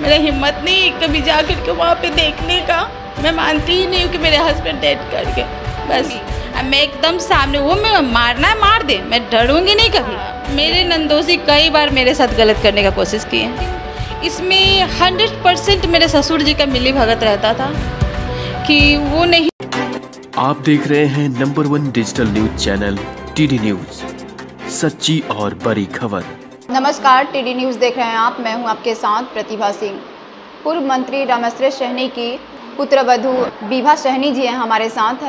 मेरा हिम्मत नहीं कभी जा कर के वहाँ पे देखने का। मैं मानती ही नहीं हूँ कि मेरे हस्बैंड डेथ कर गए। बस मैं एकदम सामने, वो मैं मारना है मार दे, मैं डरूंगी नहीं कभी। मेरे नंदोसी कई बार मेरे साथ गलत करने का कोशिश की है। इसमें 100% मेरे ससुर जी का मिली भगत रहता था कि वो नहीं। आप देख रहे हैं number 1 digital news channel TD news, सच्ची और बड़ी खबर। नमस्कार, टीडी न्यूज़ देख रहे हैं आप। मैं हूं आपके साथ प्रतिभा सिंह। पूर्व मंत्री रामेश्वर सहनी की पुत्रवधू विभा सहनी जी हैं हमारे साथ।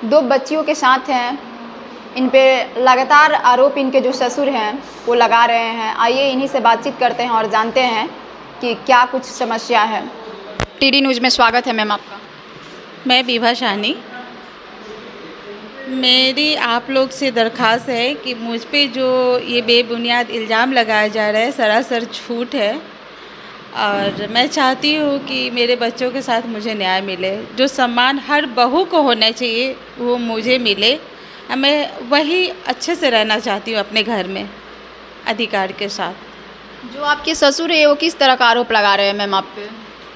2 बच्चियों के साथ हैं। इन पे लगातार आरोप इनके जो ससुर हैं वो लगा रहे हैं। आइए इन्हीं से बातचीत करते हैं और जानते हैं कि क्या कुछ समस्या है। टीडी न्यूज़ में स्वागत है मैम आपका। मैं विभा सहनी। मेरी आप लोग से दरख्वास्त है कि मुझ पे जो ये बेबुनियाद इल्ज़ाम लगाया जा रहा है सरासर झूठ है, और मैं चाहती हूँ कि मेरे बच्चों के साथ मुझे न्याय मिले। जो सम्मान हर बहू को होना चाहिए वो मुझे मिले। मैं वही अच्छे से रहना चाहती हूँ अपने घर में अधिकार के साथ। जो आपके ससुर है वो किस तरह का आरोप लगा रहे हैं मैम आप पे?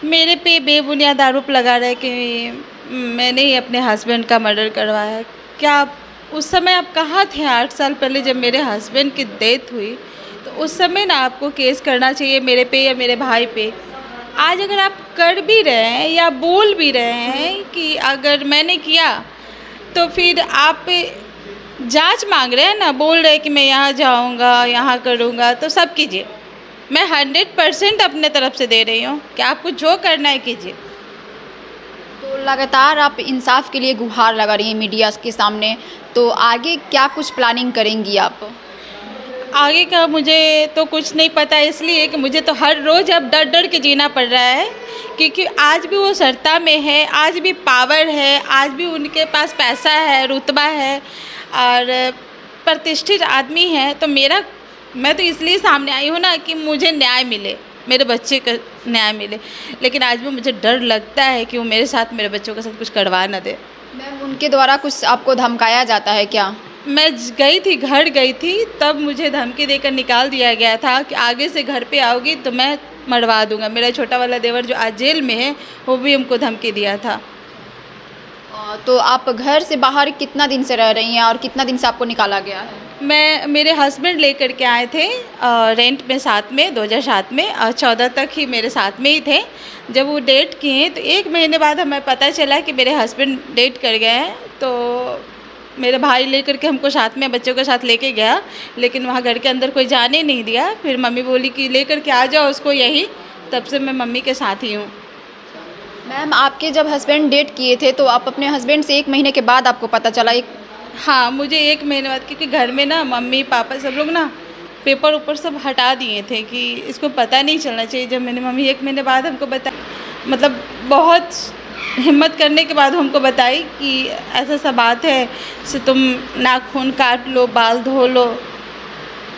मेरे पे बेबुनियाद आरोप लगा रहे हैं कि मैंने ही अपने हस्बैंड का मर्डर करवाया है। क्या उस समय आप कहाँ थे? 8 साल पहले जब मेरे हस्बैंड की डेथ हुई तो उस समय ना आपको केस करना चाहिए मेरे पे या मेरे भाई पे। आज अगर आप कर भी रहे हैं या बोल भी रहे हैं कि अगर मैंने किया, तो फिर आप जांच मांग रहे हैं ना, बोल रहे हैं कि मैं यहाँ जाऊँगा, यहाँ करूँगा, तो सब कीजिए। मैं 100% अपने तरफ से दे रही हूँ कि आपको जो करना है कीजिए। तो लगातार आप इंसाफ के लिए गुहार लगा रही हैं मीडिया के सामने, तो आगे क्या कुछ प्लानिंग करेंगी आप? आगे का मुझे तो कुछ नहीं पता, इसलिए कि मुझे तो हर रोज़ अब डर डर के जीना पड़ रहा है, क्योंकि आज भी वो सत्ता में है, आज भी पावर है, आज भी उनके पास पैसा है, रुतबा है और प्रतिष्ठित आदमी है। तो मैं तो इसलिए सामने आई हूँ ना कि मुझे न्याय मिले, मेरे बच्चे का न्याय मिले। लेकिन आज भी मुझे डर लगता है कि वो मेरे साथ, मेरे बच्चों के साथ कुछ करवा ना दे। मैम उनके द्वारा कुछ आपको धमकाया जाता है क्या? मैं गई थी, घर गई थी, तब मुझे धमकी देकर निकाल दिया गया था कि आगे से घर पे आओगी तो मैं मरवा दूंगा। मेरा छोटा वाला देवर जो आज जेल में है वो भी हमको धमकी दिया था। तो आप घर से बाहर कितना दिन से रह रही हैं और कितना दिन से आपको निकाला गया है? मेरे हस्बैंड लेकर के आए थे रेंट में साथ में 2007 में, और 14 तक ही मेरे साथ में ही थे। जब वो डेट किए तो 1 महीने बाद हमें पता चला कि मेरे हस्बैंड डेट कर गए हैं। तो मेरे भाई लेकर के हमको साथ में बच्चों के साथ लेके गया, लेकिन वहाँ घर के अंदर कोई जाने नहीं दिया। फिर मम्मी बोली कि लेकर के आ जाओ उसको यहीं। तब से मैं मम्मी के साथ ही हूँ। मैम आपके जब हस्बैंड डेट किए थे तो आप अपने हस्बैंड से 1 महीने के बाद आपको पता चला? हाँ, मुझे 1 महीने बाद, क्योंकि घर में ना मम्मी पापा सब लोग ना पेपर ऊपर सब हटा दिए थे कि इसको पता नहीं चलना चाहिए। जब मैंने मम्मी 1 महीने बाद हमको बताया, मतलब बहुत हिम्मत करने के बाद हमको बताई कि ऐसा सा बात है, से तुम नाखून काट लो, बाल धो लो,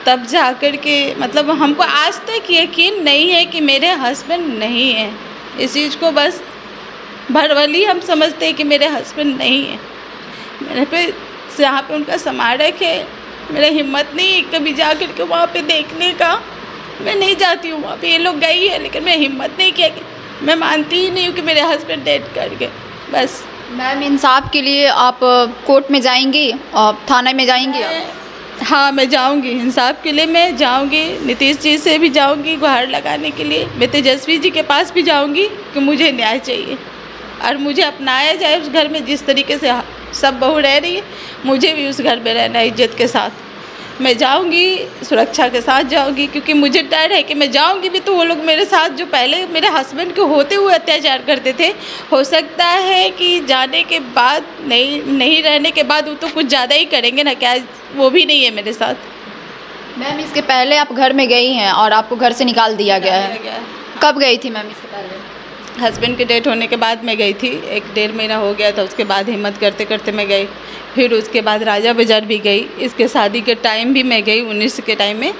तब जा कर के मतलब हमको आज तक यकीन नहीं है कि मेरे हस्बैंड नहीं है। इस चीज़ को बस भरवली हम समझते हैं कि मेरे हस्बैंड नहीं है। मेरे पे जहाँ पे उनका स्मारक है, मेरा हिम्मत नहीं कभी जा कर के वहाँ पे देखने का। मैं नहीं जाती हूँ वहाँ पे, ये लोग गई है, लेकिन मैं हिम्मत नहीं किया कि मैं मानती ही नहीं हूँ कि मेरे हस्बैंड डेथ कर गए। बस मैम इंसाफ के लिए आप कोर्ट में जाएंगी और थाने में जाएंगी? हाँ, मैं जाऊँगी इंसाफ के लिए। मैं जाऊँगी, नीतीश जी से भी जाऊँगी गुहार लगाने के लिए। मैं तेजस्वी जी के पास भी जाऊँगी कि मुझे न्याय चाहिए और मुझे अपनाया जाए उस घर में। जिस तरीके से सब बहू रह रही है, मुझे भी उस घर में रहना है इज्जत के साथ। मैं जाऊंगी, सुरक्षा के साथ जाऊंगी, क्योंकि मुझे डर है कि मैं जाऊंगी भी तो वो लोग मेरे साथ जो पहले मेरे हस्बैंड के होते हुए अत्याचार करते थे, हो सकता है कि जाने के बाद नहीं रहने के बाद वो तो कुछ ज़्यादा ही करेंगे ना। क्या वो भी नहीं है मेरे साथ? मैम इसके पहले आप घर में गई हैं और आपको घर से निकाल दिया गया है। कब गई थी मैम इसके पहले? हस्बैंड की डेथ होने के बाद मैं गई थी। 1-1.5 महीना हो गया था, उसके बाद हिम्मत करते करते मैं गई। फिर उसके बाद राजा बाज़ार भी गई। इसके शादी के टाइम भी मैं गई 19 के टाइम में,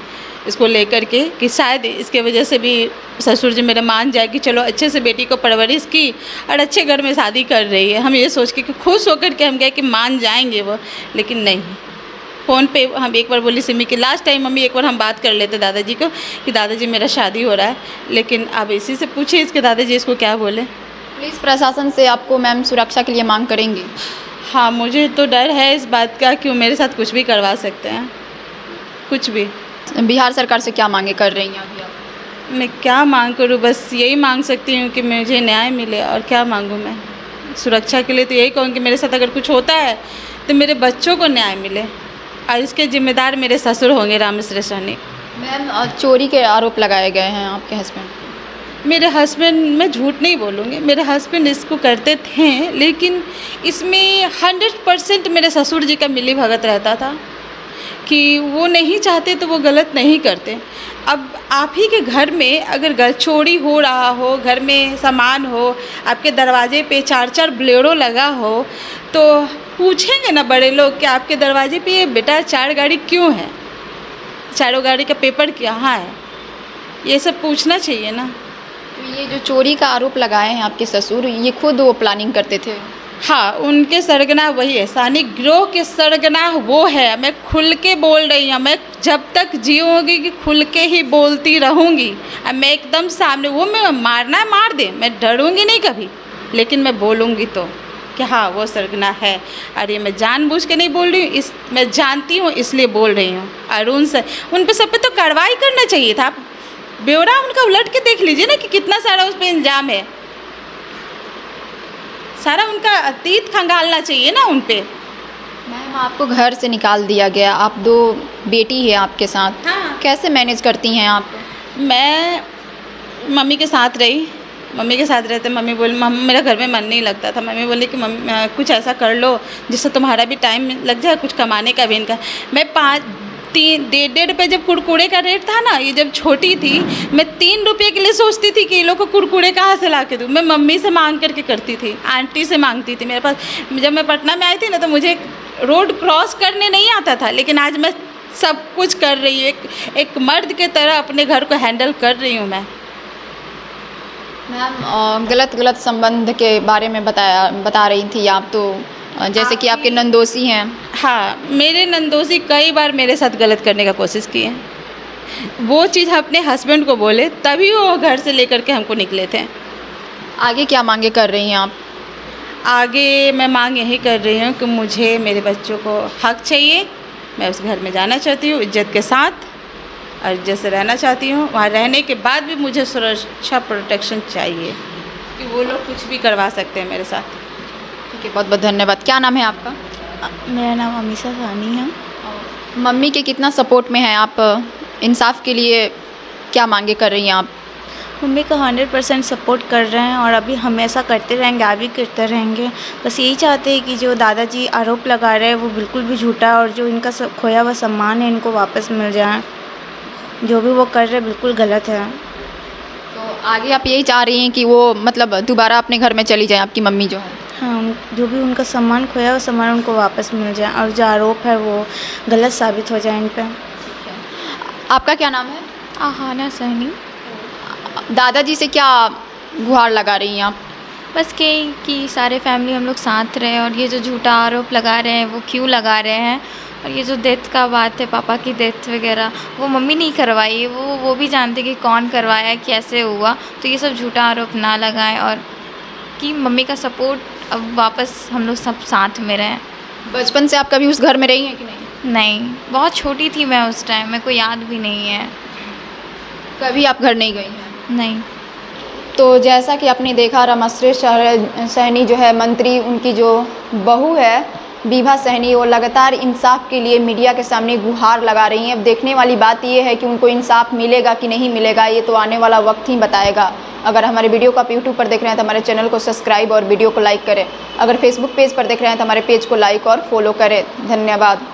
इसको लेकर के कि शायद इसके वजह से भी ससुर जी मेरे मान जाए कि चलो अच्छे से बेटी को परवरिश की और अच्छे घर में शादी कर रही है। हम ये सोच के कि खुश होकर के हम गए कि मान जाएंगे वो, लेकिन नहीं। फ़ोन पे हम एक बार बोली सिमी कि लास्ट टाइम मम्मी एक बार हम बात कर लेते दादाजी को कि दादाजी मेरा शादी हो रहा है, लेकिन अब इसी से पूछिए इसके दादाजी इसको क्या बोले। पुलिस प्रशासन से आपको मैम सुरक्षा के लिए मांग करेंगी? हाँ, मुझे तो डर है इस बात का कि वो मेरे साथ कुछ भी करवा सकते हैं, कुछ भी। बिहार सरकार से क्या मांगे कर रही हैं अभी आप? मैं क्या मांग करूँ, बस यही मांग सकती हूँ कि मुझे न्याय मिले, और क्या मांगूँ मैं। सुरक्षा के लिए तो यही कहूँ कि मेरे साथ अगर कुछ होता है तो मेरे बच्चों को न्याय मिले, और इसके जिम्मेदार मेरे ससुर होंगे रामेश्वर सहनी। मैम चोरी के आरोप लगाए गए हैं आपके हस्बैंड? मेरे हस्बैंड, मैं झूठ नहीं बोलूँगी, मेरे हस्बैंड इसको करते थे, लेकिन इसमें 100% मेरे ससुर जी का मिली भगत रहता था कि वो नहीं चाहते तो वो गलत नहीं करते। अब आप ही के घर में अगर चोरी हो रहा हो, घर में सामान हो, आपके दरवाजे पे 4-4 ब्लेरो लगा हो, तो पूछेंगे ना बड़े लोग कि आपके दरवाजे पे ये बेटा 4 गाड़ी क्यों है, चारों गाड़ी का पेपर कहाँ है, ये सब पूछना चाहिए ना। तो ये जो चोरी का आरोप लगाए हैं आपके ससुर, ये खुद वो प्लानिंग करते थे? हाँ, उनके सरगना वही है, सानी गिरोह के सरगना वो है। मैं खुल के बोल रही हूँ, मैं जब तक जीऊँगी कि खुल के ही बोलती रहूँगी। अब मैं एकदम सामने, वो मैं मारना है मार दे, मैं डरूँगी नहीं कभी, लेकिन मैं बोलूँगी तो कि हाँ वो सरगना है। और ये मैं जानबूझ के नहीं बोल रही हूँ, मैं जानती हूँ इसलिए बोल रही हूँ। और उन पे सब पे तो कार्रवाई करना चाहिए था। ब्यौरा उनका उलट के देख लीजिए ना कि कितना सारा उस पर इल्ज़ाम है, सारा उनका अतीत खंगालना चाहिए ना उन पे। मैम आपको घर से निकाल दिया गया, आप 2 बेटी है आपके साथ। हाँ। कैसे मैनेज करती हैं आप? मैं मम्मी के साथ रही, मम्मी के साथ रहते मम्मी बोली, मेरा घर में मन नहीं लगता था। मम्मी बोली कि मम्मी कुछ ऐसा कर लो जिससे तुम्हारा भी टाइम लग जाए, कुछ कमाने का भी इनका। मैं 3-1.5 रुपये जब कुरकुरे का रेट था ना, ये जब छोटी थी, मैं 3 रुपये के लिए सोचती थी कि ये लोग को कुरकुरे कहाँ से ला के दूँ। मैं मम्मी से मांग करके करती थी, आंटी से मांगती थी। मेरे पास जब मैं पटना में आई थी ना, तो मुझे रोड क्रॉस करने नहीं आता था, लेकिन आज मैं सब कुछ कर रही हूँ, एक मर्द के तरह अपने घर को हैंडल कर रही हूँ मैं। मैम गलत संबंध के बारे में बता रही थी आप, तो जैसे कि आपके नंदोसी हैं। हाँ, मेरे नंदोसी कई बार मेरे साथ गलत करने का कोशिश किए हैं। वो चीज़ अपने हस्बैंड को बोले तभी वो घर से लेकर के हमको निकले थे। आगे क्या मांगे कर रही हैं आप? आगे मैं मांग यही कर रही हूँ कि मुझे मेरे बच्चों को हक चाहिए। मैं उस घर में जाना चाहती हूँ इज्जत के साथ, और इज्जत से रहना चाहती हूँ। वहाँ रहने के बाद भी मुझे सुरक्षा प्रोटेक्शन चाहिए कि वो लोग कुछ भी करवा सकते हैं मेरे साथ। ठीक है, बहुत बहुत धन्यवाद। क्या नाम है आपका? मेरा नाम अमीशा सानी है। मम्मी के कितना सपोर्ट में है आप? इंसाफ के लिए क्या मांगे कर रही हैं आप? मम्मी का 100% सपोर्ट कर रहे हैं, और अभी हमेशा करते रहेंगे, आगे करते रहेंगे। बस यही चाहते हैं कि जो दादाजी आरोप लगा रहे हैं वो बिल्कुल भी झूठा है, और जो इनका खोया हुआ सम्मान है इनको वापस मिल जाए। जो भी वो कर रहे हैं बिल्कुल गलत है। तो आगे आप यही चाह रही हैं कि वो मतलब दोबारा अपने घर में चली जाए आपकी मम्मी जो है? हाँ, जो भी उनका सम्मान खोया हुआ सम्मान उनको वापस मिल जाए, और जो आरोप है वो गलत साबित हो जाए इन पर। आपका क्या नाम है? आहाना सहनी। दादाजी से क्या गुहार लगा रही हैं आप? बस कि सारे फैमिली हम लोग साथ रहे, और ये जो झूठा आरोप लगा रहे हैं वो क्यों लगा रहे हैं, और ये जो डेथ का बात है, पापा की डेथ वगैरह, वो मम्मी नहीं करवाई है, वो भी जानते कि कौन करवाया, कैसे हुआ। तो ये सब झूठा आरोप ना लगाएं, और कि मम्मी का सपोर्ट अब वापस हम लोग सब साथ में रहें। बचपन से आप कभी उस घर में रही हैं कि नहीं? नहीं, बहुत छोटी थी मैं उस टाइम, मेरे को याद भी नहीं है। कभी आप घर नहीं गई हैं? नहीं। तो जैसा कि आपने देखा, रामेश्वर सहनी जो है मंत्री, उनकी जो बहू है विभा सहनी, वो लगातार इंसाफ के लिए मीडिया के सामने गुहार लगा रही हैं। अब देखने वाली बात ये है कि उनको इंसाफ मिलेगा कि नहीं मिलेगा, ये तो आने वाला वक्त ही बताएगा। अगर हमारे वीडियो को आप यूट्यूब पर देख रहे हैं तो हमारे चैनल को सब्सक्राइब और वीडियो को लाइक करें। अगर फेसबुक पेज पर देख रहे हैं तो हमारे पेज को लाइक और फॉलो करें। धन्यवाद।